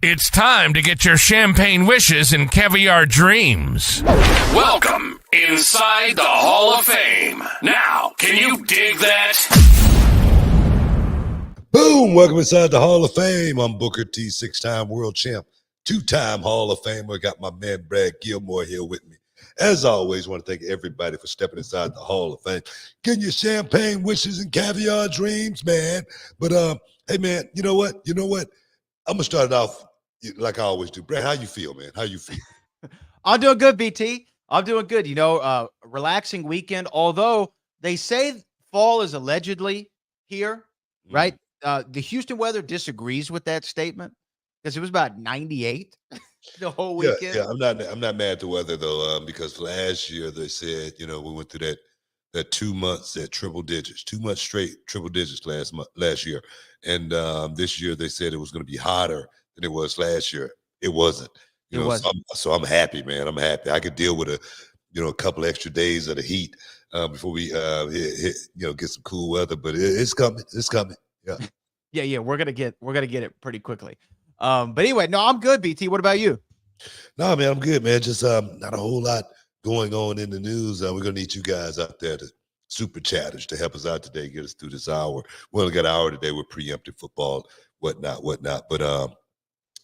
It's time to get your champagne wishes and caviar dreams. Welcome inside the Hall of Fame. Now, can you dig that? Boom! Welcome inside the Hall of Fame. I'm Booker T, 6-time world champ, 2-time Hall of Famer. Got my man Brad Gilmore here with me. As always, want to thank everybody for stepping inside the Hall of Fame. Getting your champagne wishes and caviar dreams, man. But hey, man, you know what? I'm gonna start it off like I always do. Brad, how you feel, man? How you feel? I'm doing good, BT. I'm doing good. Relaxing weekend. Although they say fall is allegedly here, right? The Houston weather disagrees with that statement because it was about 98 the whole weekend. Yeah. I'm not mad at the weather though, because last year they said, we went through that 2 months at triple digits, 2 months straight triple digits last year, and this year they said it was going to be hotter than it was last year. It wasn't. So I'm happy, man. I'm happy. I could deal with a couple extra days of the heat before we get some cool weather. But it's coming. It's coming. Yeah. Yeah. We're gonna get it pretty quickly. But anyway, no, I'm good, BT. What about you? No, man, I'm good, man. Just not a whole lot going on in the news. We're gonna need you guys out there to super chatters to help us out today, get us through this hour. We only got an hour today with preemptive football, whatnot.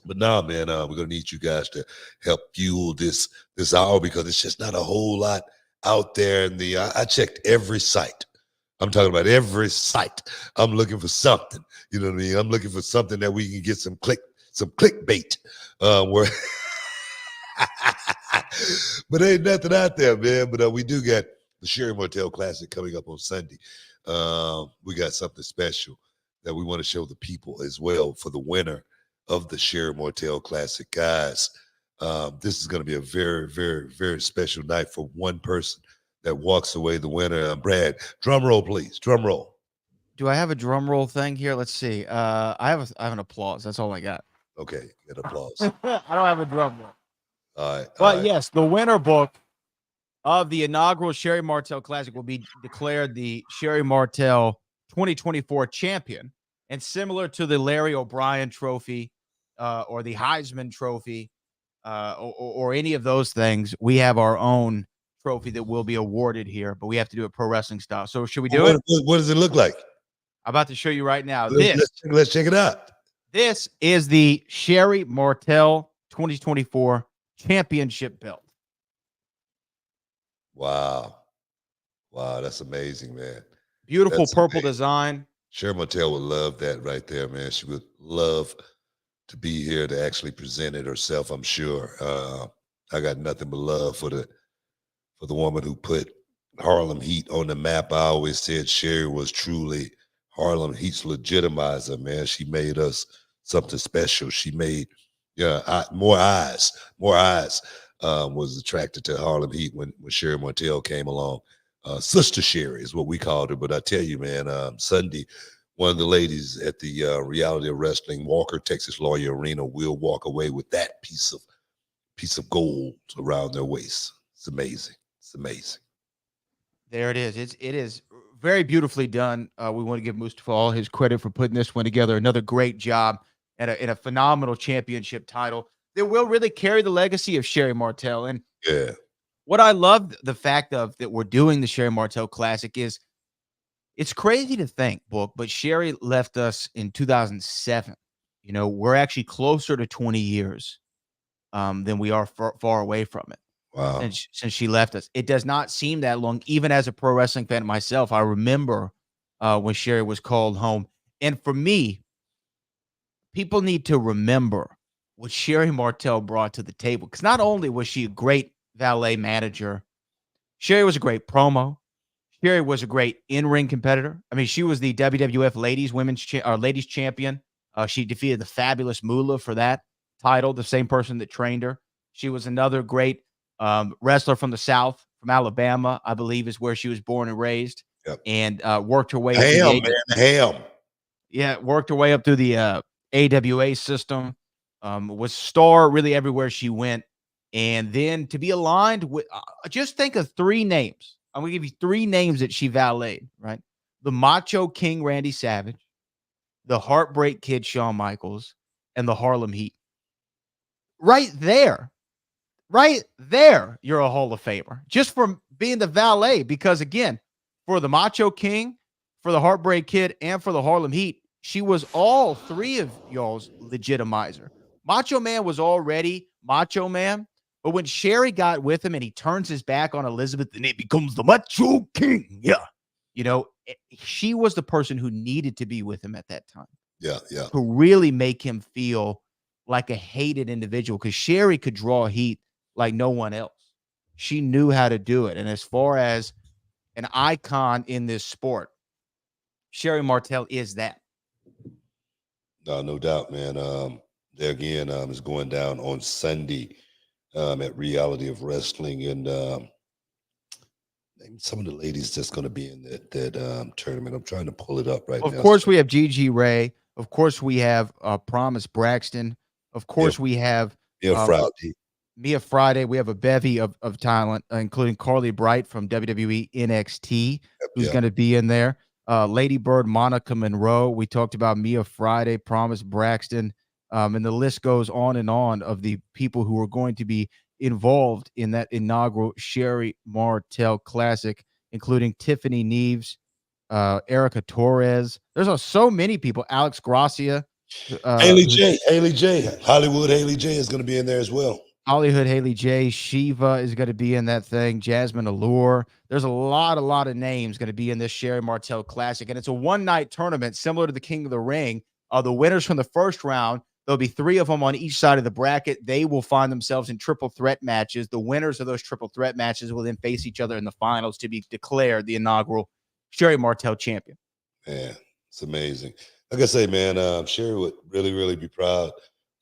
But now, man, we're gonna need you guys to help fuel this hour because it's just not a whole lot out there. I checked every site. I'm talking about every site. I'm looking for something. You know what I mean? I'm looking for something that we can get some clickbait. But ain't nothing out there, man. But we do got the Sherri Martel Classic coming up on Sunday. We got something special that we want to show the people as well for the winner of the Sherri Martel Classic. Guys, this is going to be a very, very, very special night for one person that walks away the winner. Brad, drum roll, please. Drum roll. Do I have a drum roll thing here? Let's see. I have an applause. That's all I got. Okay, get applause. I don't have a drum roll. All right. But yes, the winner book of the inaugural Sherri Martel Classic will be declared the Sherri Martel 2024 champion. And similar to the Larry O'Brien Trophy or the Heisman Trophy or any of those things, we have our own trophy that will be awarded here, but we have to do it pro wrestling style. So should we do it? What does it look like? I'm about to show you right now. Let's check it out. This is the Sherri Martel 2024 championship belt. Wow, that's amazing, man. Beautiful purple design. Sherri Martel would love that right there, man. She would love to be here to actually present it herself, I'm sure. I got nothing but love for the woman who put Harlem Heat on the map. I always said Sherri was truly Harlem Heat's legitimizer, man. She made us something special. She made more eyes was attracted to Harlem Heat when Sherri Martel came along. Sister Sherri is what we called her. But I tell you, man, Sunday, one of the ladies at the Reality of Wrestling Walker Texas Lawyer Arena will walk away with that piece of gold around their waist. It's amazing. It's amazing. There it is. It is very beautifully done. We want to give Mustafa all his credit for putting this one together. Another great job and a phenomenal championship title that will really carry the legacy of Sherri Martel. And Yeah. what I love the fact of that we're doing the Sherri Martel Classic is it's crazy to think, Book, but Sherri left us in 2007. You know, we're actually closer to 20 years than we are far away from it Wow. since she left us. It does not seem that long. Even as a pro wrestling fan myself, I remember when Sherri was called home. And for me, people need to remember what Sherri Martel brought to the table. Because not only was she a great valet manager, Sherri was a great promo. Sherri was a great in-ring competitor. I mean, she was the WWF ladies champion. She defeated the fabulous Moolah for that title, the same person that trained her. She was another great wrestler from the South, from Alabama, I believe is where she was born and raised, Yep. and worked her way up Ham, man, ham. Yeah, worked her way up through the AWA system. Was star really everywhere she went, and then to be aligned with, just think of three names. I'm gonna give you three names that she valeted. Right, the Macho King Randy Savage, the Heartbreak Kid Shawn Michaels, and the Harlem Heat. Right there, you're a Hall of Famer just from being the valet. Because again, for the Macho King, for the Heartbreak Kid, and for the Harlem Heat, she was all three of y'all's legitimizer. Macho Man was already Macho Man, but when Sherri got with him and he turns his back on Elizabeth, then it becomes the Macho King. Yeah. You know, she was the person who needed to be with him at that time. Yeah, yeah. To really make him feel like a hated individual, because Sherri could draw heat like no one else. She knew how to do it. And as far as an icon in this sport, Sherri Martel is that. No doubt, man. There again, is going down on Sunday at Reality of Wrestling, and name some of the ladies that's going to be in that tournament. I'm trying to pull it up right now. Of course, we have Gigi Ray. Of course, we have Promise Braxton. Of course, we have Mia Friday. We have a bevy of talent, including Carly Bright from WWE NXT, who's going to be in there. Lady Bird, Monica Monroe. We talked about Mia Friday, Promise Braxton, and the list goes on and on of the people who are going to be involved in that inaugural Sherri Martel Classic, including Tiffany Neves, Erica Torres. There's so many people. Alex Gracia. Haley J. Hollywood Haley J is going to be in there as well. Hollywood Haley J. Shiva is going to be in that thing. Jasmine Allure. There's a lot of names going to be in this Sherri Martel Classic. And it's a one-night tournament similar to the King of the Ring. The winners from the first round, there'll be three of them on each side of the bracket. They will find themselves in triple threat matches. The winners of those triple threat matches will then face each other in the finals to be declared the inaugural Sherri Martel champion. Man, it's amazing. Like I say, man, Sherri would really be proud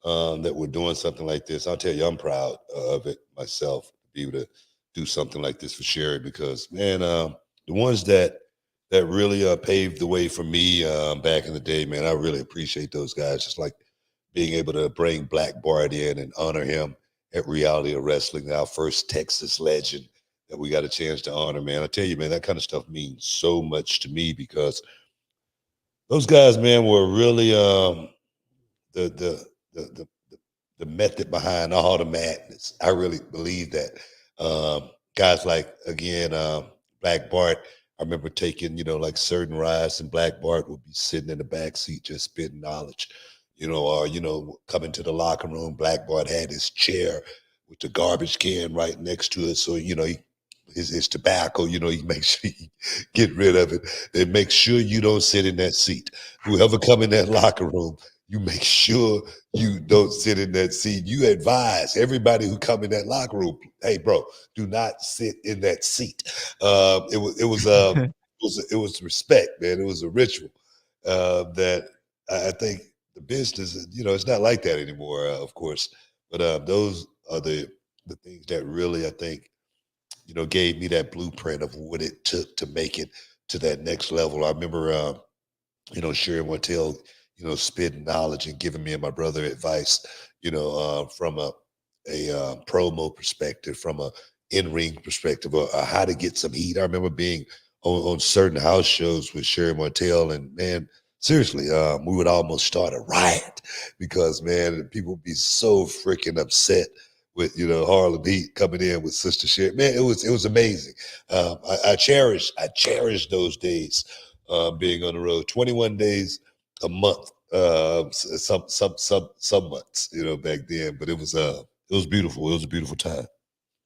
that we're doing something like this. I'll tell you, I'm proud of it myself, to be able to do something like this for Sherri, because, man, the ones that really paved the way for me back in the day, man, I really appreciate those guys. Just like being able to bring Black Bart in and honor him at Reality of Wrestling, our first Texas legend that we got a chance to honor, man. I tell you, man, that kind of stuff means so much to me, because those guys, man, were really the method behind all the madness. I really believe that. Guys like, again, Black Bart, I remember taking, like certain rides, and Black Bart would be sitting in the back seat just spitting knowledge, or, coming to the locker room. Black Bart had his chair with the garbage can right next to it. So, his tobacco, he makes sure you get rid of it, and make sure you don't sit in that seat. Whoever come in that locker room, you make sure you don't sit in that seat. You advise everybody who come in that locker room, hey, bro, do not sit in that seat. It was respect, man. It was a ritual that I think the business, it's not like that anymore, of course. But those are the things that really, I think, gave me that blueprint of what it took to make it to that next level. I remember, Sherri Martel, spitting knowledge and giving me and my brother advice, from a promo perspective, from a in-ring perspective, or how to get some heat. I remember being on certain house shows with Sherri Martel, and man, seriously, we would almost start a riot because man, people would be so freaking upset with Harlem Heat coming in with Sister Sherri. Man, it was amazing. I cherish those days, being on the road, 21 days a month. Some months, back then, but it was beautiful. It was a beautiful time.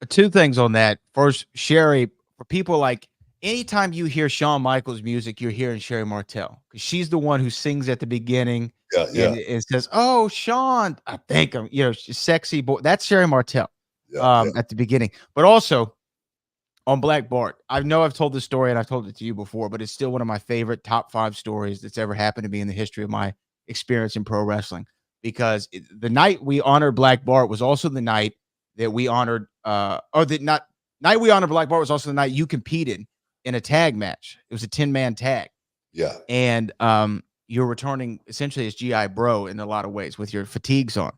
Two things on that. First, Sherri, for people like, anytime you hear Shawn Michaels music, you're hearing Sherri Martel, because she's the one who sings at the beginning. Yeah. And says, "Oh, Shawn, I think I'm, she's sexy boy." That's Sherri Martel at the beginning. But also on Black Bart, I know I've told this story and I've told it to you before, but it's still one of my favorite top 5 stories that's ever happened to me in the history of my experience in pro wrestling. Because the night we honored Black Bart was also the night that we honored, night we honored Black Bart was also the night you competed in a tag match. It was a 10-man tag. Yeah. And you're returning essentially as GI Bro in a lot of ways with your fatigues on.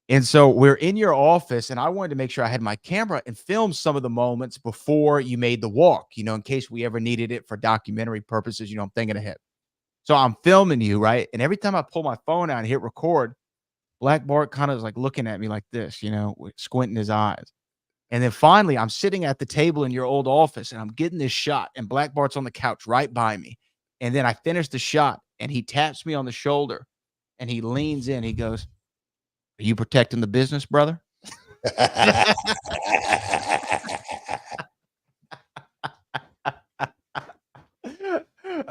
And so we're in your office, and I wanted to make sure I had my camera and film some of the moments before you made the walk, in case we ever needed it for documentary purposes. I'm thinking ahead. So I'm filming you, right? And every time I pull my phone out and hit record, Black Bart kind of is like looking at me like this, squinting his eyes. And then finally, I'm sitting at the table in your old office, and I'm getting this shot, and Black Bart's on the couch right by me. And then I finish the shot, and he taps me on the shoulder, and he leans in. He goes, "Are you protecting the business, brother?" I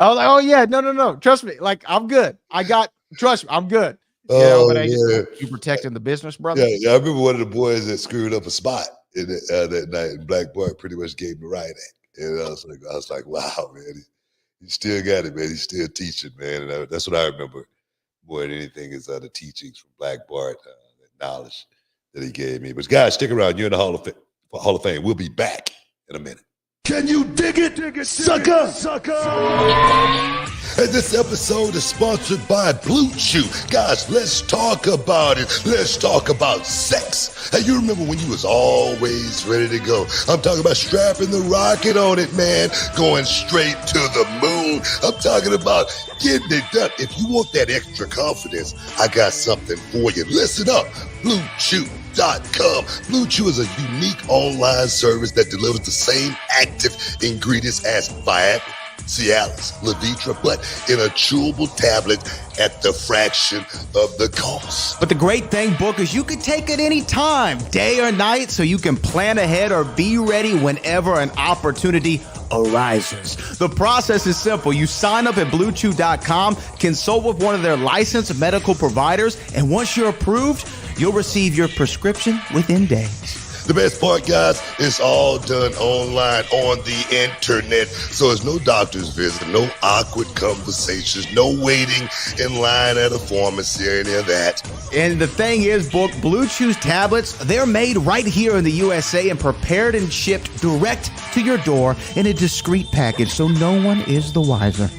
was like, "Oh yeah, no. Trust me. Like, I'm good. Trust me, I'm good." You protecting the business, brother? Yeah. I remember one of the boys that screwed up a spot in that night, and Black Bart pretty much gave him the right act. And I was like, wow, man, he still got it, man. He's still teaching, man. And that's what I remember more than anything is the teachings from Black Bart, that knowledge that he gave me. But guys, stick around. You're in the Hall of Fame. We'll be back in a minute. Can you dig it, sucker? And this episode is sponsored by Blue Chew. Guys, let's talk about it. Let's talk about sex. Hey, you remember when you was always ready to go? I'm talking about strapping the rocket on it, man. Going straight to the moon. I'm talking about getting it done. If you want that extra confidence, I got something for you. Listen up. BlueChew.com. Blue Chew is a unique online service that delivers the same active ingredients as Viagra, Cialis, Levitra, but in a chewable tablet at the fraction of the cost. But the great thing, Book, is you can take it any time, day or night, so you can plan ahead or be ready whenever an opportunity arises. The process is simple. You sign up at BlueChew.com, consult with one of their licensed medical providers, and once you're approved, you'll receive your prescription within days. The best part, guys, it's all done online on the internet. So there's no doctor's visit, no awkward conversations, no waiting in line at a pharmacy or any of that. And the thing is, Book, Blue Chew's tablets, they're made right here in the USA and prepared and shipped direct to your door in a discreet package, so no one is the wiser.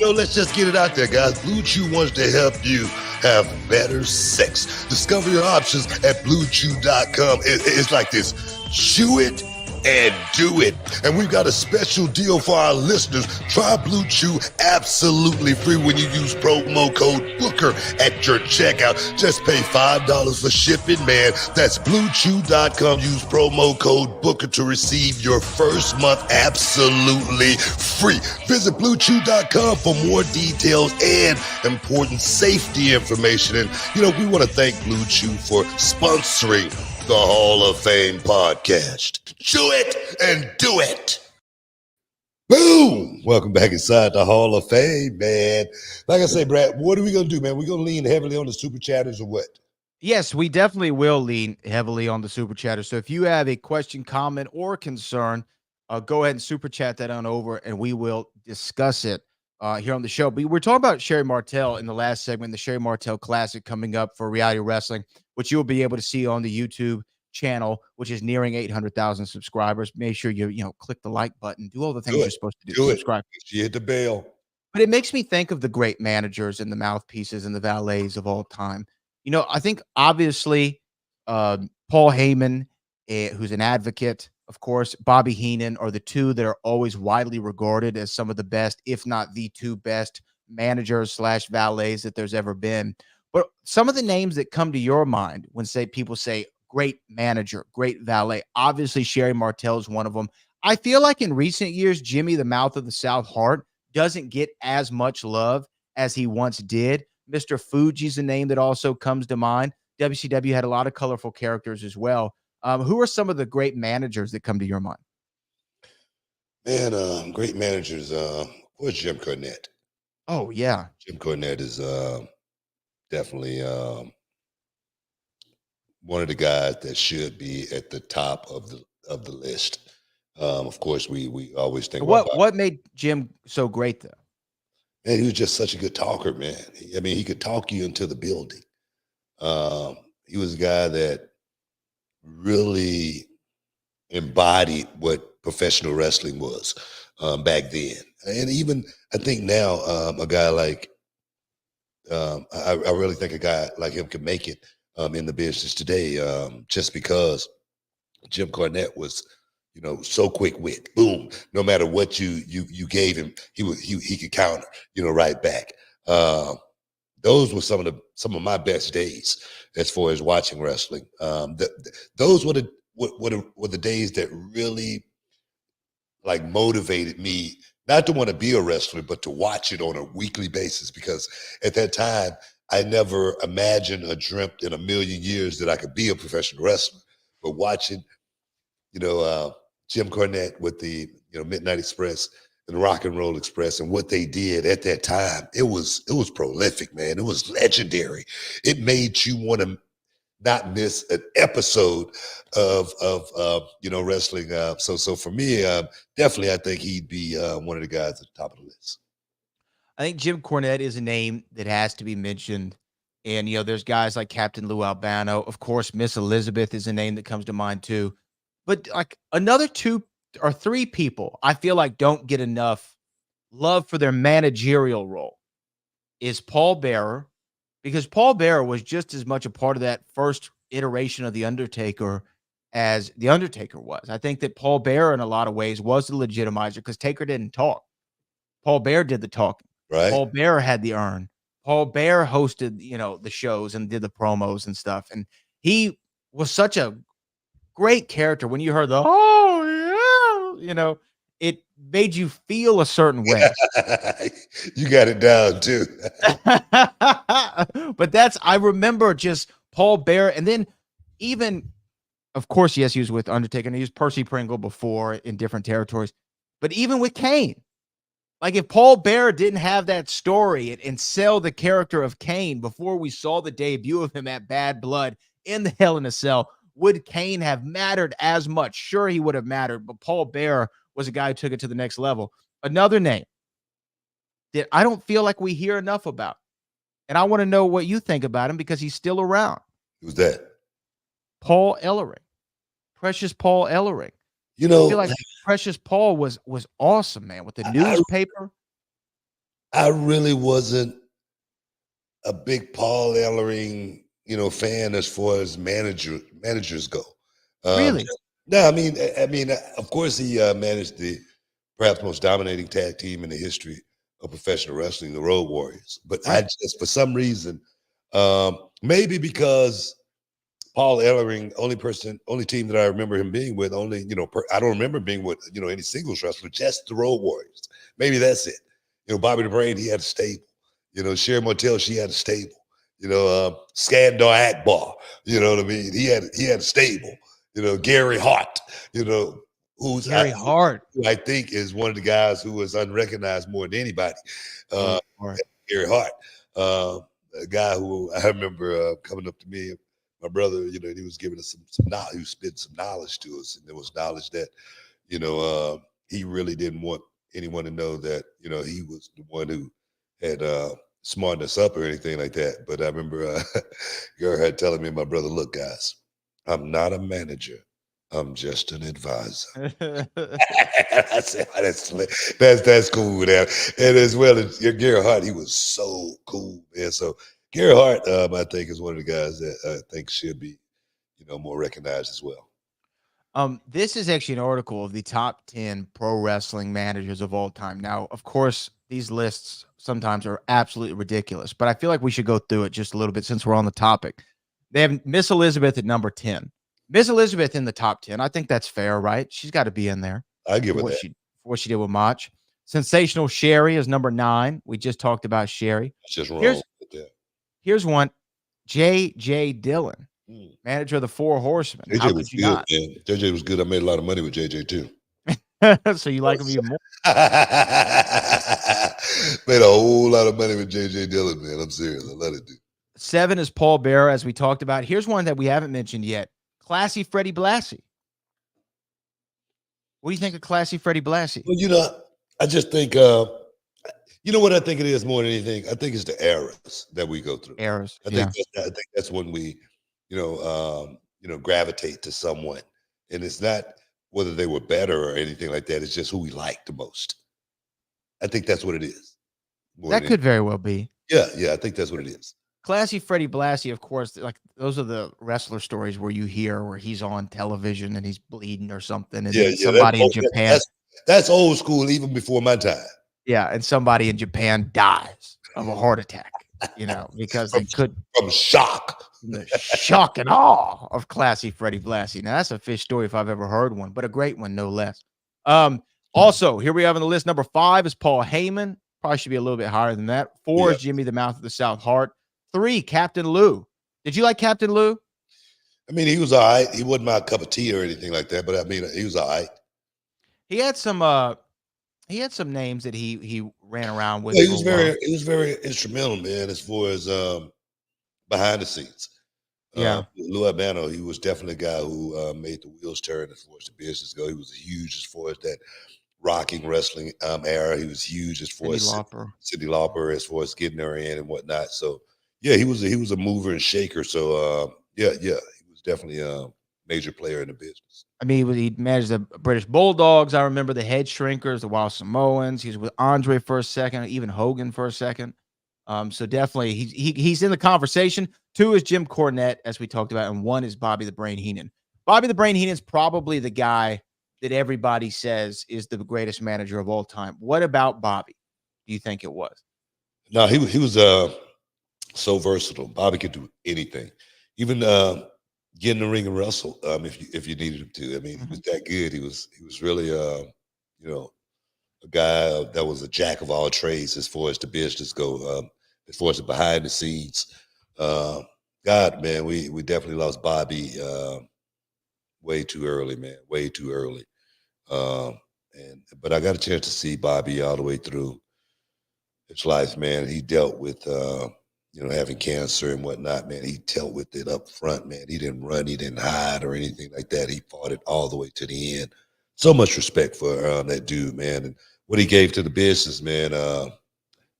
Let's just get it out there, guys. Blue Chew wants to help you have better sex. Discover your options at BlueChew.com. It's like this. Chew it and do it. And we've got a special deal for our listeners. Try Blue Chew absolutely free when you use promo code Booker at your checkout. Just pay $5 for shipping, man. That's BlueChew.com. Use promo code Booker to receive your first month absolutely free. Visit BlueChew.com for more details and important safety information. And, we want to thank Blue Chew for sponsoring the Hall of Fame podcast. Chew it and do it. Boom! Welcome back inside the Hall of Fame, man. Like I say, Brad, what are we going to do, man? We're going to lean heavily on the super chatters or what? Yes, we definitely will lean heavily on the super chatter. So if you have a question, comment, or concern, go ahead and super chat that on over, and we will discuss it here on the show. But we're talking about Sherri Martel in the last segment, the Sherri Martel Classic coming up for Reality Wrestling, which you'll be able to see on the YouTube channel, which is nearing 800,000 subscribers. Make sure you click the like button, do all the things you're supposed to do. Subscribe. You hit the bell. But it makes me think of the great managers and the mouthpieces and the valets of all time. I think obviously Paul Heyman, who's an advocate of course, Bobby Heenan are the two that are always widely regarded as some of the best, if not the two best managers / valets that there's ever been. But some of the names that come to your mind when people say great manager, great valet, obviously Sherri Martel is one of them. I feel like in recent years, Jimmy, the Mouth of the South Hart, doesn't get as much love as he once did. Mr. Fuji's a name that also comes to mind. WCW had a lot of colorful characters as well. Who are some of the great managers that come to your mind? Man, great managers. Of course, Jim Cornette. Oh, yeah. Jim Cornette is definitely one of the guys that should be at the top of the list. Of course, we always think What made Jim so great, though? Man, he was just such a good talker, man. I mean, he could talk you into the building. He was a guy that really embodied what professional wrestling was back then. And even I think now, a guy like I really think a guy like him could make it in the business today, just because Jim Cornette was, so quick wit. Boom! No matter what you gave him, he could counter, right back. Those were some of my best days as far as watching wrestling. Those were the days that really like motivated me not to want to be a wrestler, but to watch it on a weekly basis. Because at that time, I never imagined or dreamt in a million years that I could be a professional wrestler. But watching, Jim Cornette with the Midnight Express and Rock and Roll Express and what they did at that time, it was prolific, man. It was legendary. It made you want to not miss an episode of wrestling. So for me, definitely, I think he'd be one of the guys at the top of the list. I think Jim Cornette is a name that has to be mentioned. And, there's guys like Captain Lou Albano. Of course, Miss Elizabeth is a name that comes to mind too. But like another 2 or 3 people I feel like don't get enough love for their managerial role is Paul Bearer, because Paul Bearer was just as much a part of that first iteration of The Undertaker as The Undertaker was. I think that Paul Bearer in a lot of ways was the legitimizer because Taker didn't talk. Paul Bearer did the talking. Right. Paul Bearer had the urn. Paul Bearer hosted, the shows and did the promos and stuff. And he was such a great character. When you heard the, oh, yeah, it made you feel a certain way. You got it down too. But I remember just Paul Bearer. And then even, of course, yes, he was with Undertaker and he was Percy Pringle before in different territories. But even with Kane, like if Paul Bearer didn't have that story and sell the character of Kane before we saw the debut of him at Bad Blood in the Hell in a Cell, would Kane have mattered as much? Sure, he would have mattered, but Paul Bearer was a guy who took it to the next level. Another name that I don't feel like we hear enough about, and I want to know what you think about him because he's still around. Who's that? Paul Ellering. Precious Paul Ellering. I feel like Precious Paul was awesome, man, with the newspaper. I really wasn't a big Paul Ellering, fan as far as managers go. Really? No, I mean, of course he managed the perhaps most dominating tag team in the history of professional wrestling, the Road Warriors. But I just, for some reason, maybe because Paul Ellering, only team that I remember him being with, I don't remember being with, any singles wrestler, just the Road Warriors. Maybe that's it. Bobby the Brain, he had a stable. Sherri Martel, she had a stable. Skandar Akbar, you know what I mean? He had a stable. Gary Hart, who's Gary Hart, who I think is one of the guys who was unrecognized more than anybody. Gary Hart, a guy who I remember coming up to me. My brother, he was giving us some knowledge. He was spitting some knowledge to us, and there was knowledge that, he really didn't want anyone to know that, he was the one who had smartened us up or anything like that. But I remember Gerhard telling me, my brother, look, guys, I'm not a manager. I'm just an advisor. I said, that's cool, man. And as well as Gary Hart, he was so cool, man. So Gary Hart, I think, is one of the guys that I think should be, more recognized as well. This is actually an article of the top 10 pro wrestling managers of all time. Now, of course, these lists sometimes are absolutely ridiculous, but I feel like we should go through it just a little bit since we're on the topic. They have Miss Elizabeth at number 10. Miss Elizabeth in the top 10. I think that's fair, right? She's got to be in there I give for it what that. for what she did with Mach. Sensational Sherri is number 9. We just talked about Sherri. It's just wrong Here's with that. here's one. J.J. Dillon, Mm. manager of the Four Horsemen. How JJ could was you good, not? man. JJ was good. I made a lot of money with JJ too. So you like him even more. Made a whole lot of money with JJ Dillon, man. I'm serious. I love it, dude. 7 is Paul Bearer, as we talked about. Here's one that we haven't mentioned yet. Classy Freddie Blassie. What do you think of Classy Freddie Blassie? Well, I just think, you know what I think it is more than anything? I think it's the eras that we go through. Errors. I think that's when we, gravitate to someone, and it's not whether they were better or anything like that. It's just who we like the most. I think that's what it is. That could very well be. Yeah, I think that's what it is. Classy Freddie Blassie, of course, like those are the wrestler stories where you hear where he's on television and he's bleeding or something, and then somebody in Japan. That's old school, even before my time. Yeah, and somebody in Japan dies of a heart attack, because they could from shock. The shock and awe of Classy Freddie Blassie. Now that's a fish story if I've ever heard one, but a great one no less. Also, here we have on the list, number 5 is Paul Heyman. Probably should be a little bit higher than that. 4 is Jimmy the Mouth of the South Heart. 3, Captain Lou. Did you like Captain Lou? I mean, he was all right. He wasn't my cup of tea or anything like that, but I mean, he was all right. He had some names that he ran around with. Yeah, he was very instrumental, man, as far as behind the scenes. Lou Albano, he was definitely a guy who made the wheels turn as far as the business go. He was huge as far as that rocking wrestling era. He was huge as far as Cyndi Lauper, as far as getting her in and whatnot. So yeah, he was a mover and shaker. So he was definitely a major player in the business. I mean, he managed the British Bulldogs. I remember the Head Shrinkers, the Wild Samoans. He was with Andre for a second, even Hogan for a second. So definitely he's in the conversation. 2 is Jim Cornette, as we talked about, and 1 is Bobby the Brain Heenan. Bobby the Brain Heenan's probably the guy that everybody says is the greatest manager of all time. What about Bobby? Do you think it was? No, he was so versatile. Bobby could do anything, even get in the ring and wrestle if you needed him to. I mean, he was that good. He was really a guy that was a jack of all trades as far as the business go. As far as the behind the scenes, God, man, we definitely lost Bobby way too early, man, way too early. But I got a chance to see Bobby all the way through his life, man. He dealt with having cancer and whatnot, man. He dealt with it up front, man. He didn't run, he didn't hide or anything like that. He fought it all the way to the end. So much respect for that dude, man, and what he gave to the business, man.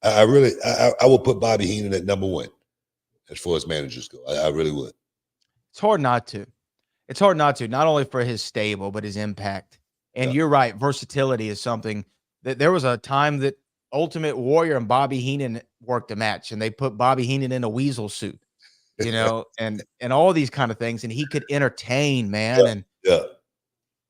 I would put Bobby Heenan at number 1 as far as managers go. I really would. It's hard not to. Not only for his stable, but his impact. And you're right, versatility is something that there was a time that Ultimate Warrior and Bobby Heenan worked a match, and they put Bobby Heenan in a weasel suit, and all these kind of things, and he could entertain, man.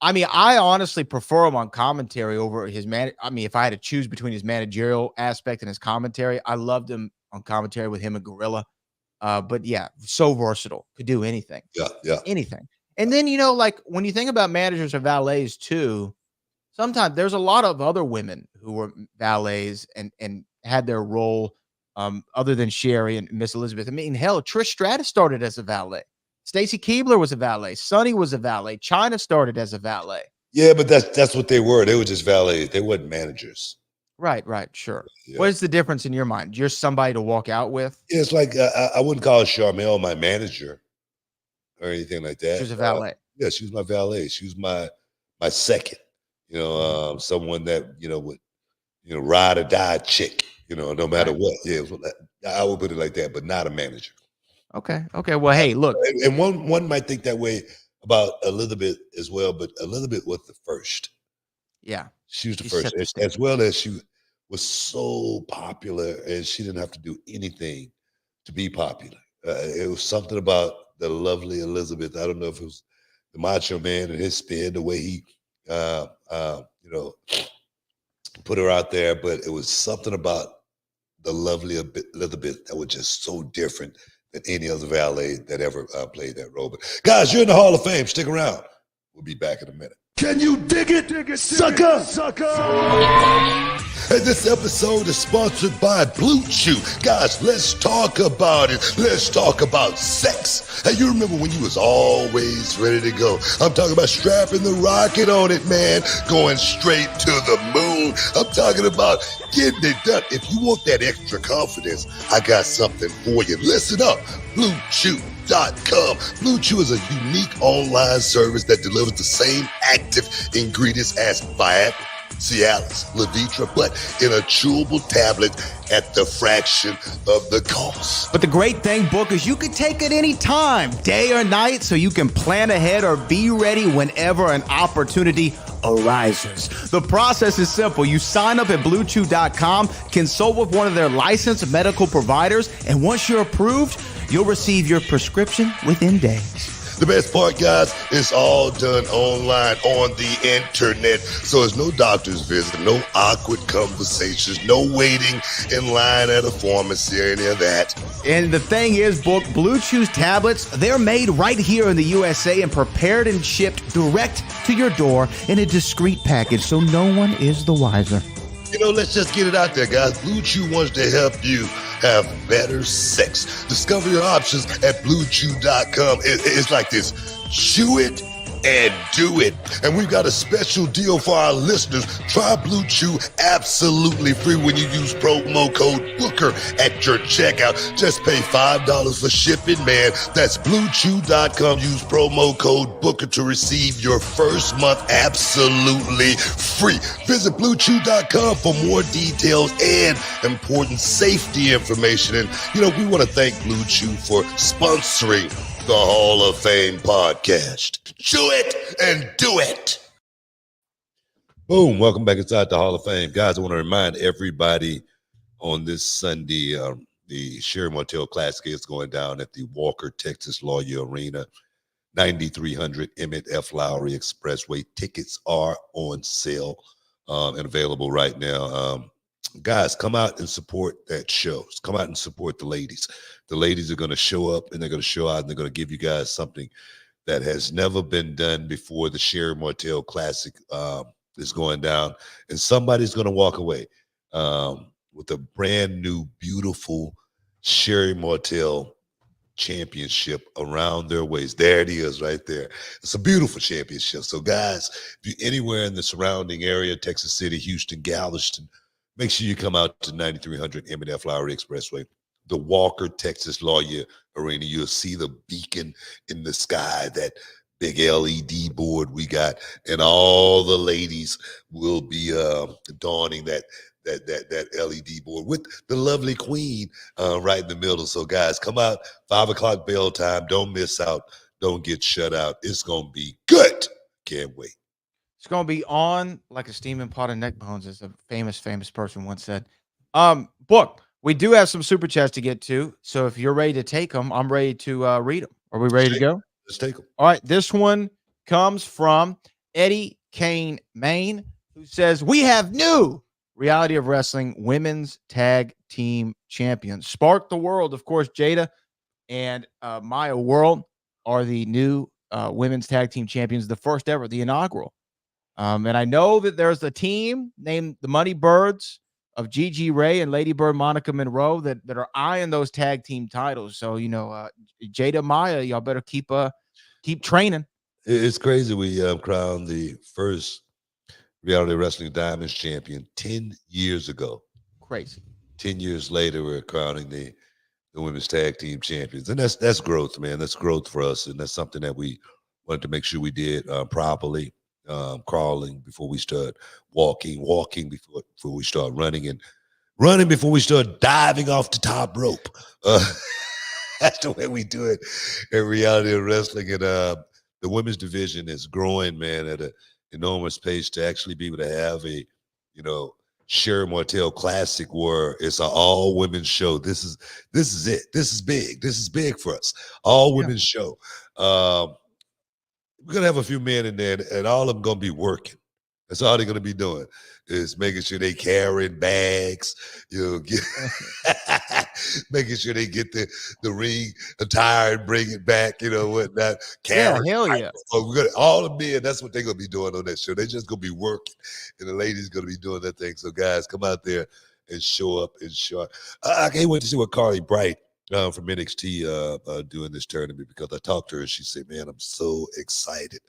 I mean, I honestly prefer him on commentary over his I mean, if I had to choose between his managerial aspect and his commentary, I loved him on commentary with him and Gorilla. But yeah, so versatile, could do anything. Anything. And then, like when you think about managers or valets too, sometimes there's a lot of other women who were valets and had their role other than Sherri and Miss Elizabeth. I mean, hell, Trish Stratus started as a valet. Stacy Keibler was a valet. Sonny was a valet. Chyna started as a valet. Yeah, but that's what they were. They were just valets. They weren't managers. Right, sure. Yeah. What is the difference in your mind? You're somebody to walk out with? Yeah, it's like I wouldn't call Charmel my manager or anything like that. She was a valet. Yeah, she was my valet. She was my second. Someone that would ride or die chick. No matter what. Yeah, I would put it like that, but not a manager. Okay. Well, hey, look. And one might think that way about Elizabeth as well, but Elizabeth was the first. Yeah. She was the first, as well as she was so popular, and she didn't have to do anything to be popular. It was something about the lovely Elizabeth. I don't know if it was the Macho Man and his spin, the way he, put her out there. But it was something about the lovely Elizabeth that was just so different than any other valet that ever played that role. But guys, you're in the Hall of Fame. Stick around. We'll be back in a minute. Can you dig it, sucker? And this episode is sponsored by Blue Chew. Guys, let's talk about it. Let's talk about sex. Hey, you remember when you was always ready to go? I'm talking about strapping the rocket on it, man. Going straight to the moon. I'm talking about getting it done. If you want that extra confidence, I got something for you. Listen up. BlueChew.com. Blue Chew is a unique online service that delivers the same active ingredients as Viagra, Cialis, Levitra, but in a chewable tablet at the fraction of the cost. But the great thing, Book, is you can take it any time, day or night, so you can plan ahead or be ready whenever an opportunity arises. The process is simple. You sign up at BlueChew.com, consult with one of their licensed medical providers, and once you're approved, you'll receive your prescription within days. The best part, guys, it's all done online on the internet. So there's no doctor's visit, no awkward conversations, no waiting in line at a pharmacy or any of that. And the thing is, Book, Blue Chew's tablets, they're made right here in the USA and prepared and shipped direct to your door in a discreet package, so no one is the wiser. Let's just get it out there, guys. Blue Chew wants to help you have better sex. Discover your options at BlueChew.com. It's like this. Chew it and do it. And we've got a special deal for our listeners. Try Blue Chew absolutely free when you use promo code Booker at your checkout. Just pay $5 for shipping, man. That's BlueChew.com. Use promo code Booker to receive your first month absolutely free. Visit BlueChew.com for more details and important safety information. And, we want to thank Blue Chew for sponsoring the Hall of Fame podcast. Chew it and do it. Boom. Welcome back inside the Hall of Fame. Guys, I want to remind everybody on this Sunday, the Sherri Martel Classic is going down at the Walker, Texas Lawyer Arena, 9300 Emmett F. Lowry Expressway. Tickets are on sale and available right now. Guys, come out and support that show. Come out and support the ladies. The ladies are going to show up and they're going to show out and they're going to give you guys something that has never been done before. The Sherri Martel Classic is going down, and somebody's going to walk away with a brand new, beautiful Sherri Martel championship around their waist. There it is right there. It's a beautiful championship. So guys, if you're anywhere in the surrounding area, Texas City, Houston, Galveston, make sure you come out to 9300 Emmett F. Lowry Expressway, the Walker, Texas Lawyer Arena. You'll see the beacon in the sky, that big LED board we got, and all the ladies will be donning that LED board with the lovely queen right in the middle. So guys, come out, 5 o'clock bell time. Don't miss out. Don't get shut out. It's going to be good. Can't wait. It's going to be on like a steaming pot of neck bones, as a famous person once said. Book, we do have some super chats to get to. So if you're ready to take them, I'm ready to read them. Are we ready to go? Let's take them. All right. This one comes from Eddie Kane, Maine, who says, we have new Reality of Wrestling Women's Tag Team Champions. Spark the World, of course, Jada and Maya World are the new Women's Tag Team Champions, the first ever, the inaugural. And I know that there's a team named the Money Birds of Gigi Ray and Lady Bird Monica Monroe that are eyeing those tag team titles. So, Jada, Maya, y'all better keep training. It's crazy. We crowned the first Reality Wrestling Diamonds champion 10 years ago. Crazy. 10 years later, we're crowning the Women's Tag Team Champions. And that's growth, man. That's growth for us. And that's something that we wanted to make sure we did properly. Crawling before we start walking before we start running, and running before we start diving off the top rope. That's the way we do it in Reality of Wrestling. And the women's division is growing, man, at an enormous pace. To actually be able to have a, Sherri Martel Classic where it's an all women's show. This is it. This is big. This is big for us. All women's show. we're gonna have a few men in there, and all of them gonna be working. That's all they're gonna be doing is making sure they carrying bags, making sure they get the ring attire and bring it back, whatnot. Yeah, Carry. hell yeah. So we're gonna all the men. That's what they're gonna be doing on that show. They're just gonna be working, and the ladies gonna be doing that thing. So guys, come out there and show up and show. I can't wait to see what Carly Bright from NXT doing this tournament, because I talked to her and she said, "Man, I'm so excited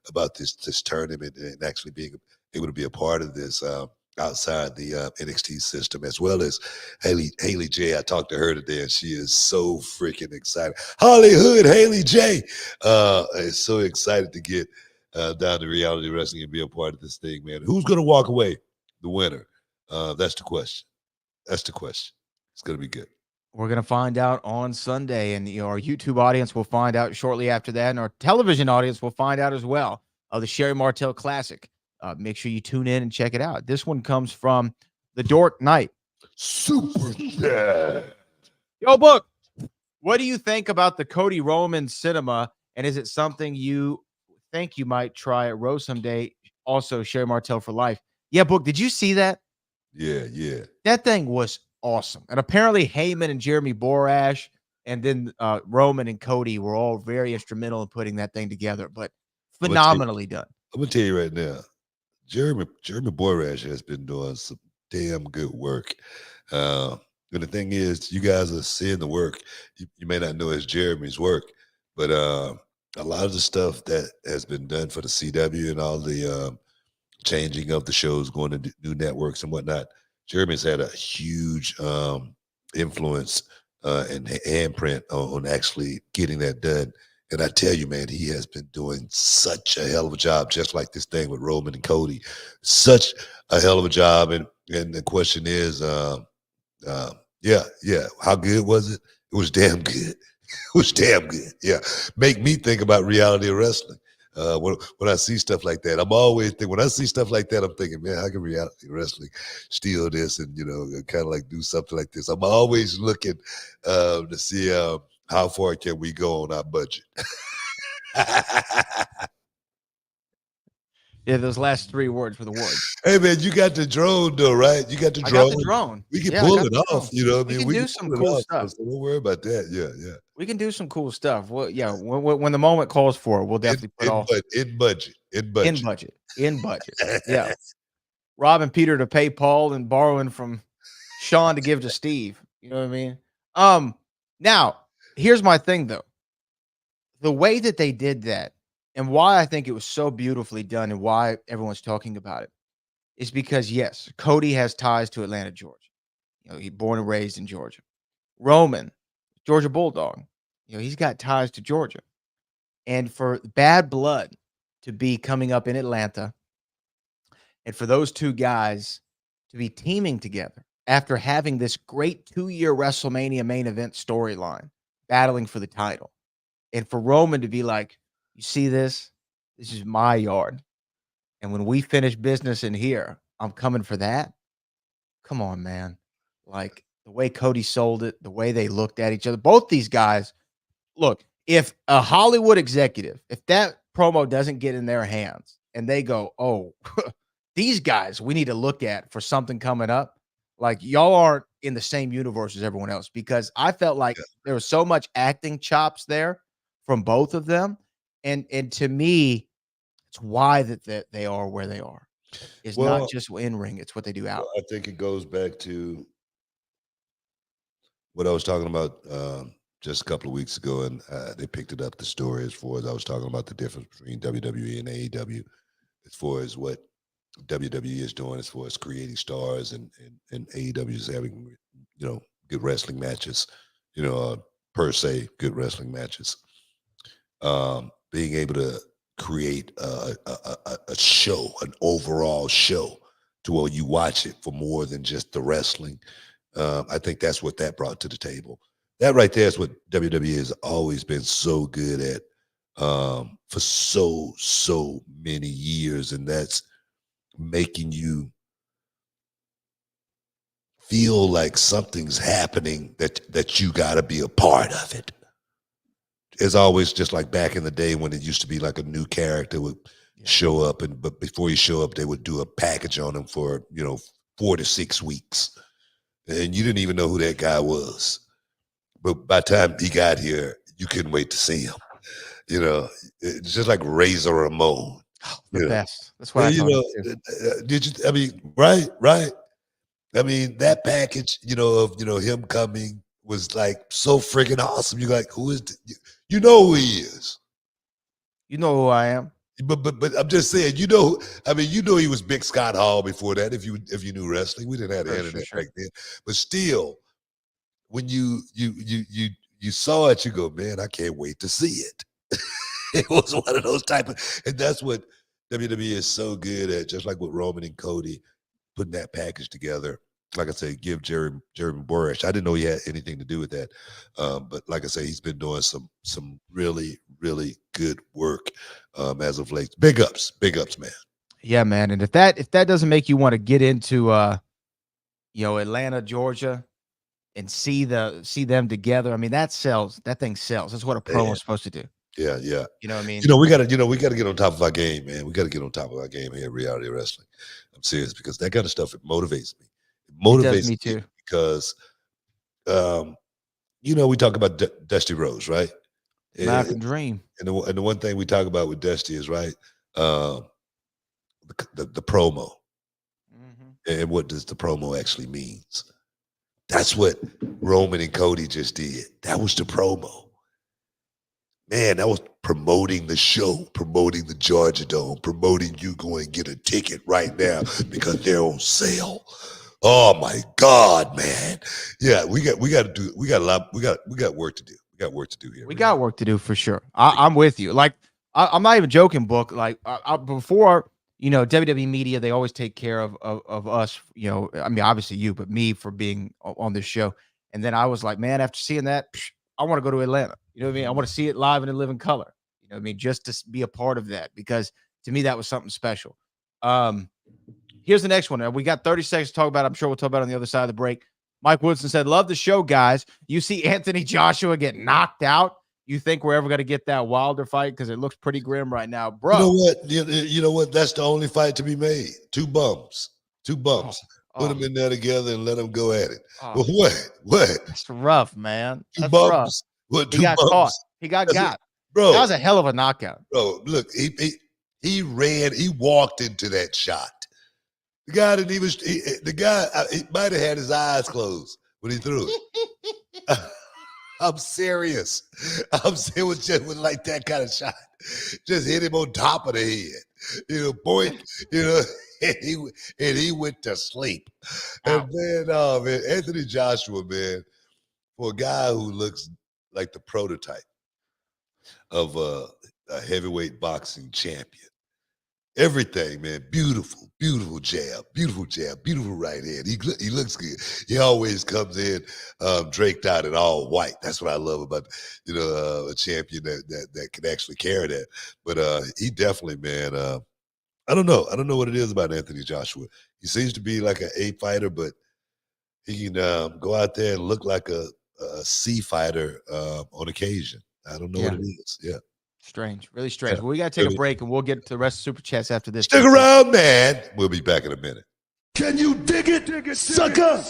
about this tournament and actually being able to be a part of this outside the NXT system, as well as Haley J. I talked to her today and she is so freaking excited. Hollywood Haley J. Is so excited to get down to reality wrestling and be a part of this thing, man. Who's going to walk away the winner? That's the question. That's the question. It's going to be good. We're going to find out on Sunday, and our YouTube audience will find out shortly after that, and our television audience will find out as well of the Sherri Martel Classic. Make sure you tune in and check it out. This one comes from the Dork Knight. Super chat. Yo, Book, what do you think about the Cody Roman cinema, and is it something you think you might try at Raw someday? Also, Sherri Martel for life. Yeah, Book, did you see that? Yeah. That thing was awesome. And apparently Heyman and Jeremy Borash and then Roman and Cody were all very instrumental in putting that thing together, but phenomenally done. I'm going to tell you right now, Jeremy Borash has been doing some damn good work. And the thing is, you guys are seeing the work. You may not know it's Jeremy's work, but a lot of the stuff that has been done for the CW and all the changing of the shows, going to new networks and whatnot, Jeremy's had a huge influence and handprint on actually getting that done. And I tell you, man, he has been doing such a hell of a job, just like this thing with Roman and Cody. Such a hell of a job. And the question is, how good was it? It was damn good. It was damn good. Yeah. Make me think about reality of wrestling. When I see stuff like that, I'm always thinking, when I see stuff like that, I'm thinking, man, how can reality wrestling steal this and, kind of like do something like this? I'm always looking to see how far can we go on our budget. Yeah, those last 3 words were the words. Hey, man, you got the drone, though, right? You got the drone. I got the drone. We can pull it off. You know what I mean? We can do some cool stuff. So don't worry about that. Yeah. We can do some cool stuff. Well, yeah, when the moment calls for it, we'll definitely put off. In budget. Yeah. Robbing Peter to pay Paul and borrowing from Sean to give to Steve. You know what I mean? Now, here's my thing, though. The way that they did that, and why I think it was so beautifully done and why everyone's talking about it, is because, yes, Cody has ties to Atlanta, Georgia. He's born and raised in Georgia. Roman, Georgia Bulldog. He's got ties to Georgia. And for Bad Blood to be coming up in Atlanta, and for those two guys to be teaming together after having this great 2-year WrestleMania main event storyline, battling for the title, and for Roman to be like, you see this? This is my yard. And when we finish business in here, I'm coming for that. Come on, man. Like the way Cody sold it, the way they looked at each other. Both these guys, look, if a Hollywood executive, if that promo doesn't get in their hands and they go, oh, these guys we need to look at for something coming up, like y'all aren't in the same universe as everyone else, because I felt like there was so much acting chops there from both of them. And to me, it's why that they are where they are. It's not just in ring; it's what they do out. I think it goes back to what I was talking about just a couple of weeks ago, and they picked it up the story as far as I was talking about the difference between WWE and AEW, as far as what WWE is doing, as far as creating stars, and AEW is having good wrestling matches, per se good wrestling matches. Being able to create a show, an overall show, to where you watch it for more than just the wrestling. I think that's what that brought to the table. That right there is what WWE has always been so good at for so many years, and that's making you feel like something's happening that you got to be a part of it. as always, just like back in the day when it used to be like a new character would show up, but before you show up, they would do a package on him for 4 to 6 weeks, and you didn't even know who that guy was. But by the time he got here, you couldn't wait to see him. It's just like Razor Ramon. The best. That's why did you? I mean, right. I mean, that package, of him coming was like so freaking awesome. You're like, who is? You know who he is. You know who I am. But I'm just saying, he was Big Scott Hall before that. If you knew wrestling, we didn't have the internet back then. But still, when you saw it, you go, man, I can't wait to see it. It was one of those and that's what WWE is so good at. Just like with Roman and Cody, putting that package together. Like I say, give Jeremy Borash. I didn't know he had anything to do with that, but like I say, he's been doing some really, really good work as of late. Big ups, man. Yeah, man. And if that doesn't make you want to get into Atlanta, Georgia, and see them together, I mean, that sells. That thing sells. That's what a promo is supposed to do. Yeah. You know what I mean? We gotta get on top of our game, man. We gotta get on top of our game here at Reality Wrestling. I'm serious, because that kind of stuff, it motivates me. It motivates me too, because we talk about Dusty Rhodes, right? American Dream. And the one thing we talk about with Dusty is the promo. And what does the promo actually means? That's what Roman and Cody just did. That was the promo. Man, that was promoting the show, promoting the Georgia Dome, promoting you going and get a ticket right now because they're on sale. Oh my God, man. Yeah, we got work to do. We got work to do here. We got work to do for sure. I'm with you. Like, I'm not even joking, Book. Like, before, WWE media, they always take care of us, I mean, obviously you, but me for being on this show. And then I was like, man, after seeing that, I want to go to Atlanta. You know what I mean? I want to see it live and in living color. You know what I mean? Just to be a part of that, because to me, that was something special. Here's the next one. We got 30 seconds to talk about. I'm sure we'll talk about it on the other side of the break. Mike Woodson said, love the show, guys. You see Anthony Joshua get knocked out. You think we're ever going to get that Wilder fight? Because it looks pretty grim right now, bro. You know what? That's the only fight to be made. Two bums. Put them in there together and let them go at it. But what? That's rough, man. Two bums. What? He got caught. He got. Bro, that was a hell of a knockout. Bro, look, he ran. He walked into that shot. The guy didn't even. He might have had his eyes closed when he threw it. I'm serious. It was just like that kind of shot. Just hit him on top of the head. Point. And he went to sleep. And man, Anthony Joshua, man, for a guy who looks like the prototype of a heavyweight boxing champion. Everything, man, beautiful jab, beautiful right hand. He looks good. He always comes in draped out in all white. That's what I love about a champion that can actually carry that. But he definitely, man. I don't know what it is about Anthony Joshua. He seems to be like an A fighter, but he can go out there and look like a C fighter on occasion. I don't know what it is. Yeah. Strange, really strange. Well, we got to take a break, and we'll get to the rest of Super Chats after this. Stick around, man. We'll be back in a minute. Can you dig it, sucker?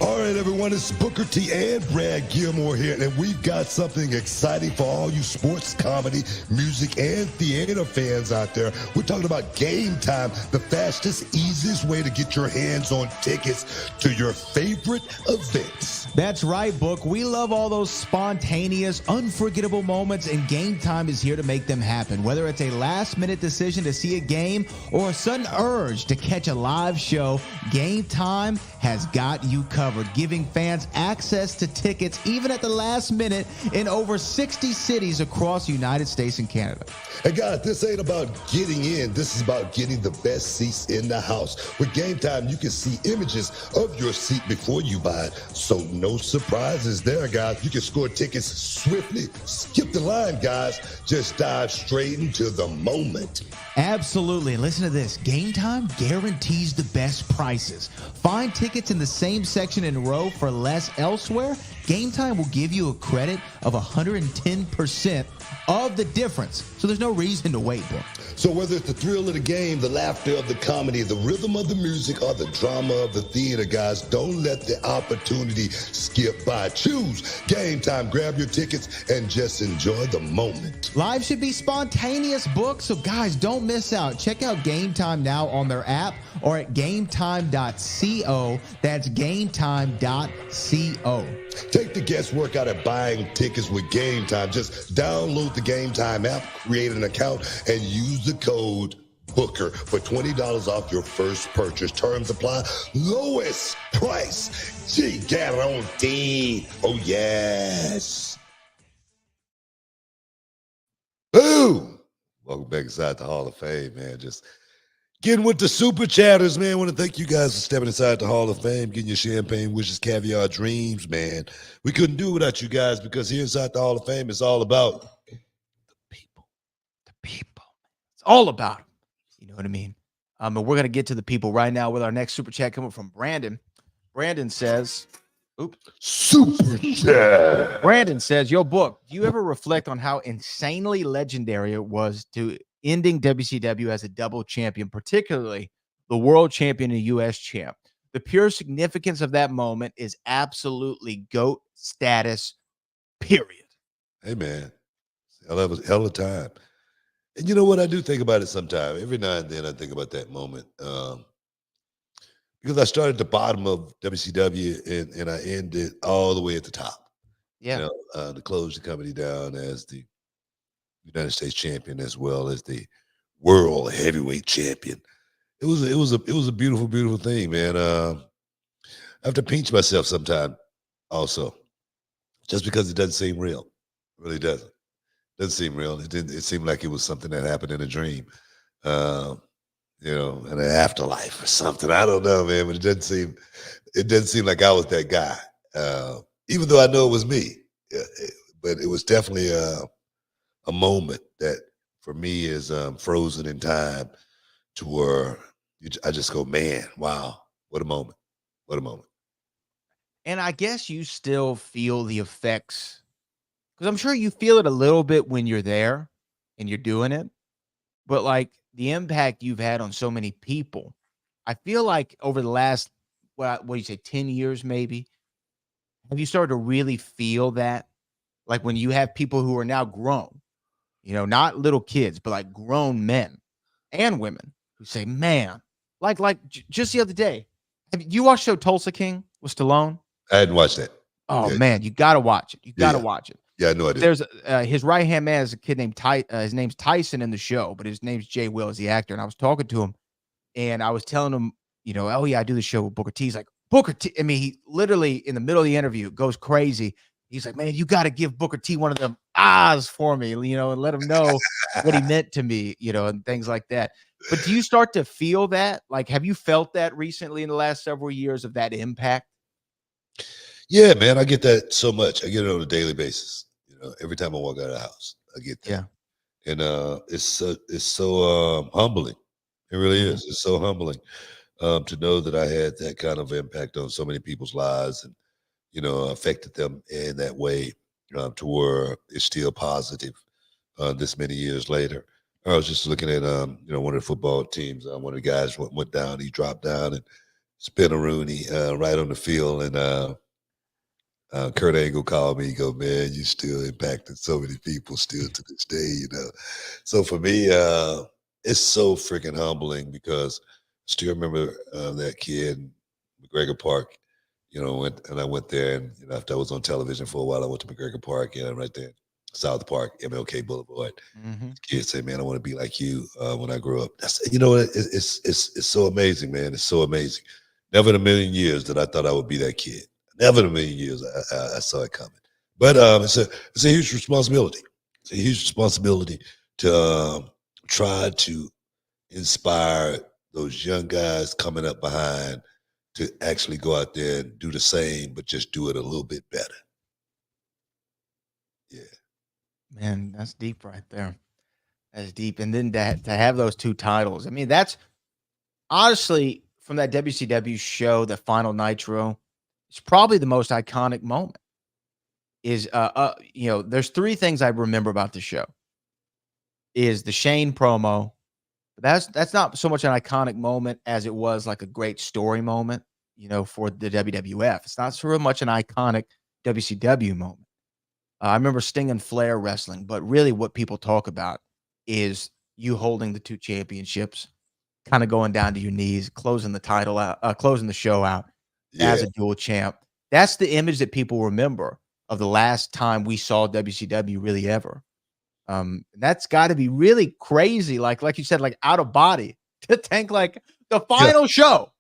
All right, everyone, it's Booker T and Brad Gilmore here, and we've got something exciting for all you sports, comedy, music, and theater fans out there. We're talking about Game Time, the fastest, easiest way to get your hands on tickets to your favorite events. That's right, Book. We love all those spontaneous, unforgettable moments, and Game Time is here to make them happen. Whether it's a last-minute decision to see a game or a sudden urge to catch a live show, Game Time has got you covered, giving fans access to tickets even at the last minute in over 60 cities across the United States and Canada. And guys, this ain't about getting in. This is about getting the best seats in the house. With Game Time, you can see images of your seat before you buy it. So no surprises there, guys. You can score tickets swiftly. Skip the line, guys. Just dive straight into the moment. Absolutely. And listen to this. Game Time guarantees the best prices. Find tickets in the same section in row for less elsewhere Game Time will give you a credit of 110% of the difference. So there's no reason to wait, bro. So whether it's the thrill of the game, the laughter of the comedy, the rhythm of the music, or the drama of the theater, guys, don't let the opportunity skip by. Choose Game Time. Grab your tickets and just enjoy the moment. Live should be spontaneous, book. So guys, don't miss out. Check out Game Time now on their app or at gametime.co. That's gametime.co. Take the guesswork out of buying tickets with Game Time. Just download the Game Time app, create an account, and use the code BOOKER for $20 off your first purchase. Terms apply. Lowest price guaranteed. Oh, yes. Boom! Welcome back inside the Hall of Fame, man. Just getting with the super chatters, man. I want to thank you guys for stepping inside the Hall of Fame, getting your champagne wishes, caviar dreams, man. We couldn't do it without you guys because here inside the Hall of Fame, it's all about the people. The people. It's all about them. You know what I mean? And we're going to get to the people right now with our next super chat coming from Brandon. Brandon says, Super chat. Brandon says, yo, book, do you ever reflect on how insanely legendary it was to ending WCW as a double champion, particularly the world champion and U.S. champ? The pure significance of that moment is absolutely GOAT status, period. Hey, man. Hell of a time. And you know what? I do think about it sometimes. Every now and then I think about that moment. Because I started at the bottom of WCW and I ended all the way at the top. Yeah. You know, to close the company down as the United States champion as well as the world heavyweight champion. It was a beautiful, beautiful thing, man. I have to pinch myself sometime also, just because it doesn't seem real. It really doesn't. It doesn't seem real. It seemed like it was something that happened in a dream. You know, in an afterlife or something. I don't know, man, but it doesn't seem like I was that guy. Even though I know it was me. But it was definitely a moment that for me is frozen in time to where I just go, man, wow, what a moment. What a moment. And I guess you still feel the effects, because I'm sure you feel it a little bit when you're there and you're doing it. But like the impact you've had on so many people, I feel like over the last, what do you say, 10 years maybe, have you started to really feel that? Like when you have people who are now grown, you know, not little kids, but like grown men and women who say, man, just the other day, have you watched the show Tulsa King with Stallone? I hadn't watched that. Oh, man, you got to watch it. You got to watch it. Yeah, I know I did. There's his right-hand man is a kid named his name's Tyson in the show, but his name's Jay Will as the actor. And I was talking to him and I was telling him, you know, oh yeah, I do the show with Booker T. He's like, Booker T. I mean, he literally in the middle of the interview goes crazy. He's like, man, you got to give Booker T one of them ahs for me, you know, and let him know what he meant to me, you know, and things like that. But do you start to feel that? Like, have you felt that recently in the last several years of that impact? Yeah, man, I get that so much. I get it on a daily basis. You know, every time I walk out of the house, I get that. Yeah. And it's so humbling. It really is. It's so humbling to know that I had that kind of impact on so many people's lives and, you know, affected them in that way to where it's still positive this many years later. I was just looking at, you know, one of the football teams. One of the guys went down. He dropped down and spin a Rooney right on the field. And Kurt Angle called me. He go, man, you still impacted so many people still to this day, you know. So for me, it's so freaking humbling because I still remember that kid in McGregor Park, you know, I went there and, you know, after I was on television for a while, I went to McGregor Park, you know, right there, South Park, MLK Boulevard. Kids say, man, I want to be like you when I grow up. You know, it's so amazing, man. It's so amazing. Never in a million years that I thought I would be that kid. Never in a million years I saw it coming. But it's a huge responsibility. It's a huge responsibility to try to inspire those young guys coming up behind to actually go out there and do the same, but just do it a little bit better. Yeah. Man, that's deep right there. That's deep. And then to have those two titles, I mean, that's honestly from that WCW show, the Final Nitro, it's probably the most iconic moment. is there's three things I remember about the show. Is the Shane promo. That's not so much an iconic moment as it was like a great story moment, for the WWF. It's not so much an iconic WCW moment. I remember Sting and Flair wrestling, but really what people talk about is you holding the two championships, kind of going down to your knees, closing the title out, closing the show out as Yeah. a dual champ. That's the image that people remember of the last time we saw WCW really ever. That's got to be really crazy, like you said, like out of body to think like the final show.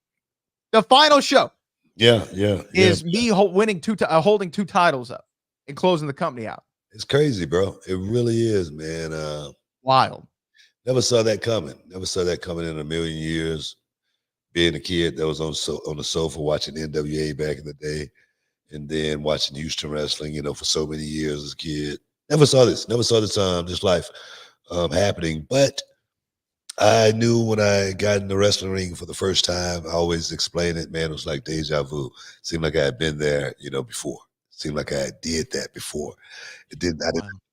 The final show Yeah. is me holding two titles up and closing the company out. It's crazy, bro. It really is, man. Wild. Never saw that coming. Never saw that coming in a million years. Being a kid that was on the sofa watching NWA back in the day, and then watching Houston wrestling, for so many years as a kid. Never saw this. Never saw this life happening. But I knew when I got in the wrestling ring for the first time, I always explain it, man, it was like deja vu. Seemed like I had been there, before. Seemed like I did that before. I didn't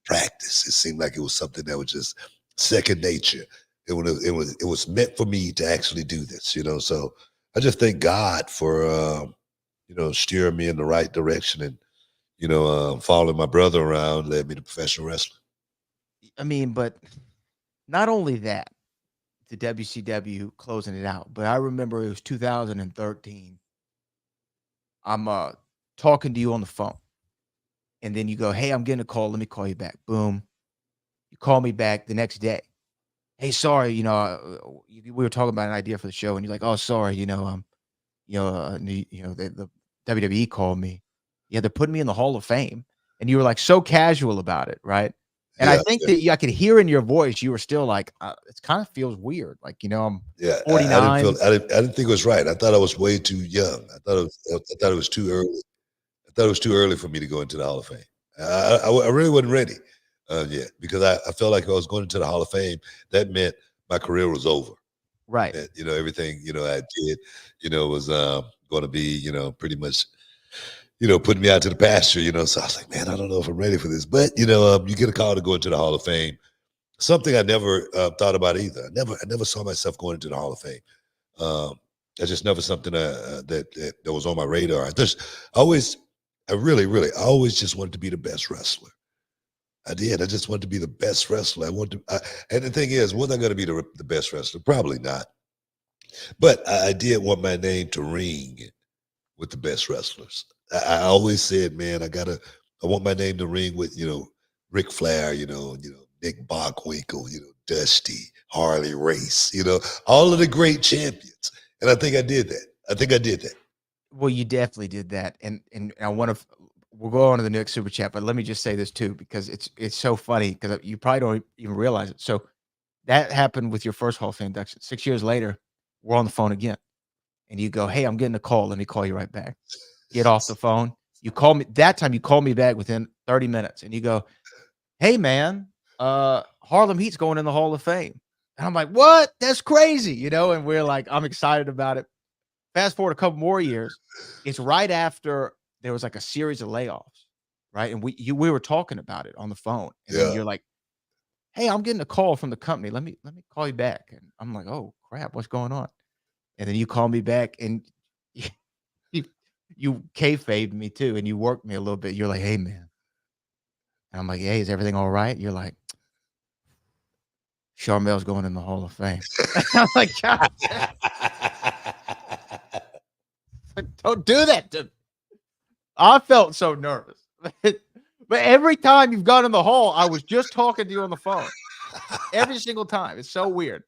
practice. It seemed like it was something that was just second nature. It was meant for me to actually do this, So I just thank God for steering me in the right direction, and following my brother around led me to professional wrestling. I mean, but not only that, the WCW closing it out, but I remember it was 2013. I'm talking to you on the phone, and then you go, "Hey, I'm getting a call. Let me call you back." Boom. You call me back the next day. "Hey, sorry, we were talking about an idea for the show," and you're like, "Oh, sorry, the WWE called me. Yeah, they're putting me in the Hall of Fame," and you were like so casual about it, right? And I think that I could hear in your voice you were still like, it kind of feels weird, like I'm 49. I didn't think it was right. I thought I was way too young. I thought it was too early. I thought it was too early for me to go into the Hall of Fame. I really wasn't ready yet, because I felt like if I was going into the Hall of Fame, that meant my career was over. Right. And, everything, I did, was going to be, pretty much, putting me out to the pasture, So I was like, man, I don't know if I'm ready for this. But, you get a call to go into the Hall of Fame. Something I never thought about either. I never saw myself going into the Hall of Fame. That's just never something that was on my radar. I always just wanted to be the best wrestler. I did. I just wanted to be the best wrestler. And the thing is, was I going to be the best wrestler? Probably not. But I did want my name to ring with the best wrestlers. I always said, man, I want my name to ring with, Ric Flair, Nick Bockwinkel, Dusty, Harley Race, all of the great champions. And I think I did that. Well, you definitely did that. And I want to, we'll go on to the next super chat, but let me just say this too, because it's so funny, because you probably don't even realize it. So that happened with your first Hall of Fame induction. 6 years later, we're on the phone again. And you go, "Hey, I'm getting a call. Let me call you right back." Get off the phone. You call me. That time you call me back within 30 minutes. And you go, "Hey, man, Harlem Heat's going in the Hall of Fame." And I'm like, "What? That's crazy." And we're like, I'm excited about it. Fast forward a couple more years. It's right after there was like a series of layoffs, right? And we were talking about it on the phone. And then you're like, "Hey, I'm getting a call from the company. Let me call you back." And I'm like, "Oh, crap. What's going on?" And then you call me back, and you kayfabed me too, and you worked me a little bit. You're like, "Hey, man." And I'm like, "Hey, is everything all right?" You're like, "Charmel's going in the Hall of Fame." I'm like, "God, don't do that to me." I felt so nervous. But every time you've gone in the hall, I was just talking to you on the phone. Every single time. It's so weird.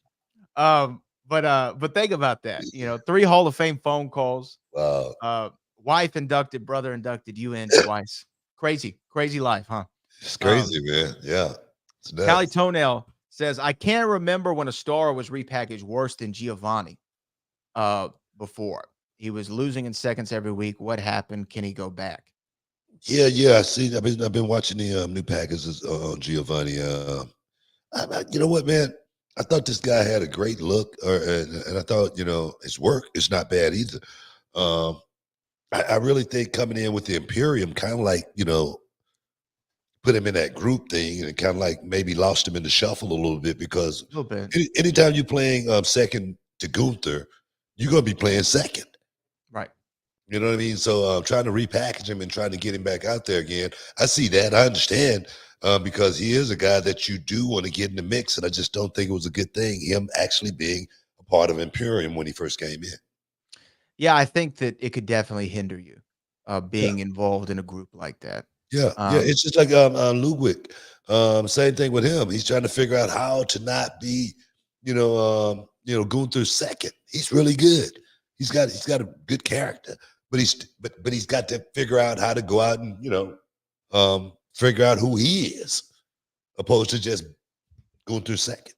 But think about that. 3 Hall of Fame phone calls. Wow. Wife inducted, brother inducted, you in twice. Crazy life, huh? It's crazy, man. Yeah. It's nuts. Callie Toenail says, "I can't remember when a star was repackaged worse than Giovanni before. He was losing in seconds every week. What happened? Can he go back?" Yeah. I see. I've been watching the new packages on Giovanni. You know what, man? I thought this guy had a great look, and I thought, his work is not bad either. I really think coming in with the Imperium, kind of like, put him in that group thing, and it kind of like maybe lost him in the shuffle a little bit because A little bit. anytime you're playing second to Gunther, you're going to be playing second. Right. You know what I mean? So trying to repackage him and trying to get him back out there again, I see that. I understand because he is a guy that you do want to get in the mix, and I just don't think it was a good thing, him actually being a part of Imperium when he first came in. Yeah, I think that it could definitely hinder you being Yeah. involved in a group like that. Yeah, it's just like Ludwig. Same thing with him. He's trying to figure out how to not be, Gunther's second. He's really good. He's got a good character, but he's got to figure out how to go out and figure out who he is, opposed to just Gunther's second.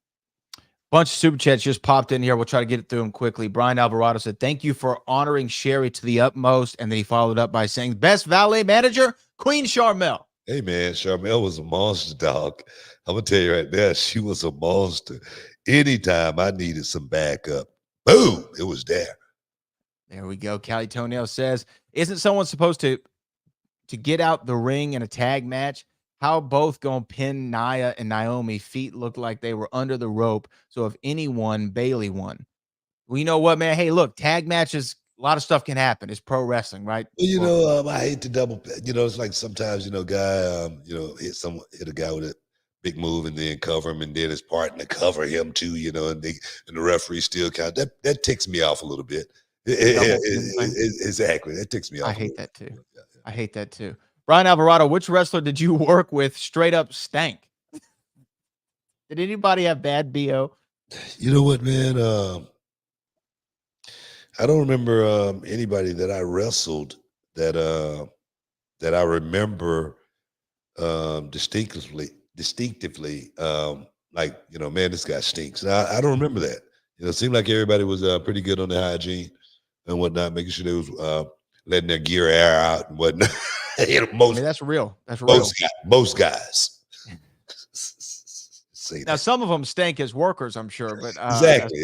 Bunch of super chats just popped in here. We'll try to get it through them quickly. Brian Alvarado said, "Thank you for honoring Sherri to the utmost," and then he followed up by saying, "Best valet manager, Queen Charmel." Hey man, Charmel was a monster, dog. I'm gonna tell you right now, she was a monster. Anytime I needed some backup, boom, it was there. There we go. Callie Toenail says, "Isn't someone supposed to get out the ring in a tag match? How both gonna pin Nia and Naomi? Feet looked like they were under the rope. So if anyone, Bailey won." Well, you know what, man? Hey, look, tag matches, a lot of stuff can happen. It's pro wrestling, right? Well, I hate to double. It's like sometimes guy, hit a guy with a big move and then cover him, and then his partner cover him too. And the referee still count. That ticks me off a little bit. Exactly, that ticks me off. I hate that too. I hate that too. Brian Alvarado, which wrestler did you work with straight up stank? Did anybody have bad BO? You know what, man? I don't remember anybody that I wrestled that I remember distinctively. Man, this guy stinks. I don't remember that. It seemed like everybody was pretty good on the hygiene and whatnot, making sure they was letting their gear air out and whatnot. That's real. That's real. Most guys. Now, some of them stank as workers, I'm sure, but exactly.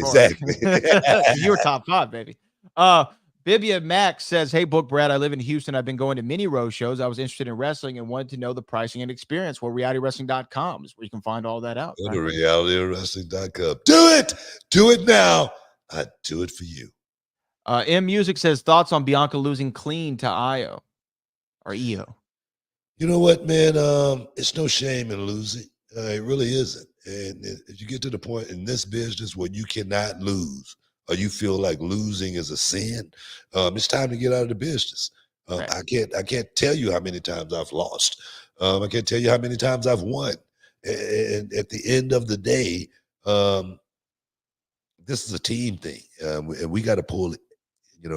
You were top 5, baby. Bibia Max says, "Hey, Book Brad, I live in Houston. I've been going to many road shows. I was interested in wrestling and wanted to know the pricing and experience. Well, realitywrestling.com is where you can find all that out." Go to realitywrestling.com. Do it now. I do it for you. M Music says, "Thoughts on Bianca losing clean to Io or Io?" You know what, man? It's no shame in losing. It really isn't. And if you get to the point in this business where you cannot lose, or you feel like losing is a sin, it's time to get out of the business. Right. I can't tell you how many times I've lost. I can't tell you how many times I've won. And at the end of the day, this is a team thing, and we got to pull it. We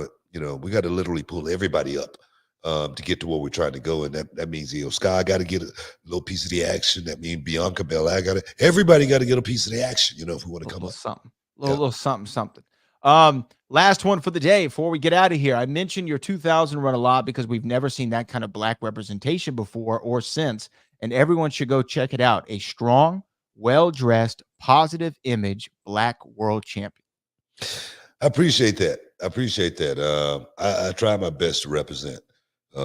got to literally pull everybody up to get to where we're trying to go, and that means Sky got to get a little piece of the action. That means Bianca Belair everybody got to get a piece of the action. If we want to come up something, little something. Last one for the day before we get out of here. I mentioned your 2000 run a lot because we've never seen that kind of black representation before or since, and everyone should go check it out. A strong, well-dressed, positive image black world champion. I appreciate that. I try my best to represent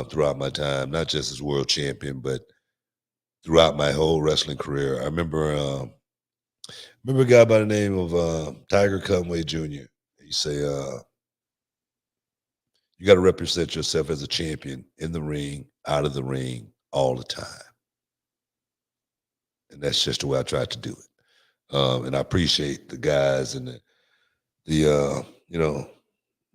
throughout my time, not just as world champion, but throughout my whole wrestling career. I remember a guy by the name of Tiger Conway Jr. He say, you got to represent yourself as a champion in the ring, out of the ring, all the time. And that's just the way I try to do it. And I appreciate the guys and the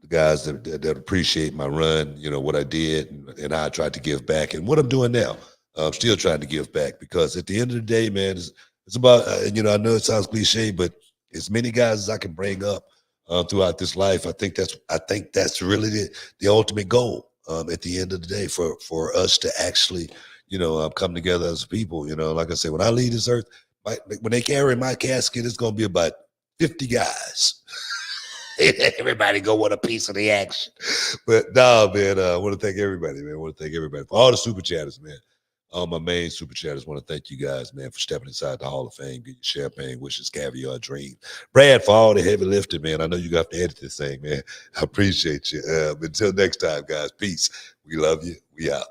guys that appreciate my run, what I did and how I tried to give back and what I'm doing now. I'm still trying to give back because at the end of the day, man, it's about, I know it sounds cliche, but as many guys as I can bring up throughout this life, I think that's really the ultimate goal at the end of the day for us to actually, come together as people. Like I said, when I leave this earth, when they carry my casket, it's going to be about 50 guys. Everybody go want a piece of the action. But no, man, I want to thank everybody, man. I want to thank everybody for all the super chatters, man. All my main super chatters want to thank you guys, man, for stepping inside the Hall of Fame, getting champagne, wishes, caviar, dream. Brad, for all the heavy lifting, man. I know you have to edit this thing, man. I appreciate you. Until next time, guys, peace. We love you. We out.